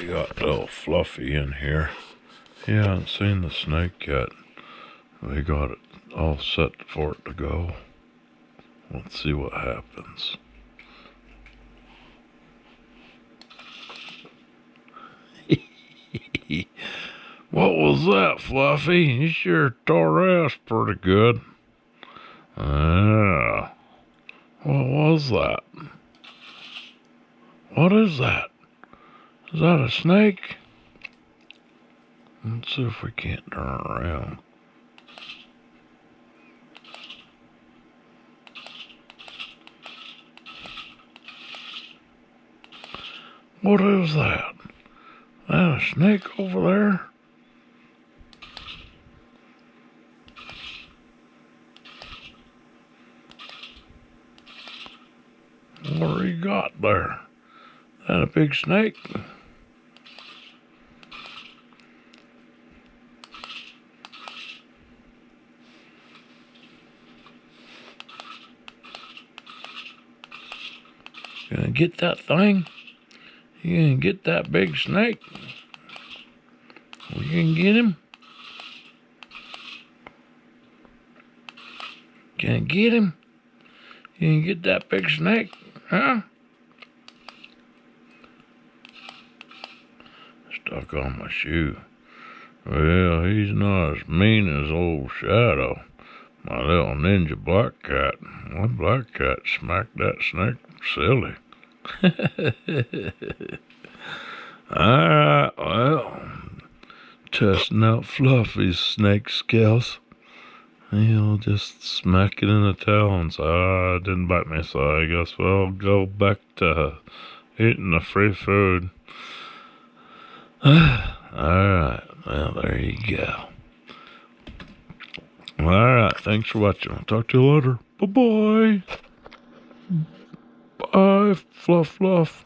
We got little Fluffy in here. He hasn't seen the snake yet. We got it all set for it to go. Let's see what happens. What was that, Fluffy? You sure tore ass pretty good. Yeah. What was that? What is that? Is that a snake? Let's see if we can't turn around. What is that? Is that a snake over there? What do you got there? Is that a big snake? You gonna get that thing? You gonna get that big snake? You can get him? Can you get him? You can get that big snake? Huh? Stuck on my shoe. Well, he's not as mean as old Shadow, my little ninja black cat. My black cat smacked that snake silly. Alright, well, testing out Fluffy's snake skills. He'll just smack it in the tail and say, it didn't bite me, so I guess we'll go back to eating the free food. Alright, well, there you go. Alright, thanks for watching. I'll talk to you later. Bye-bye. Bye, Fluff.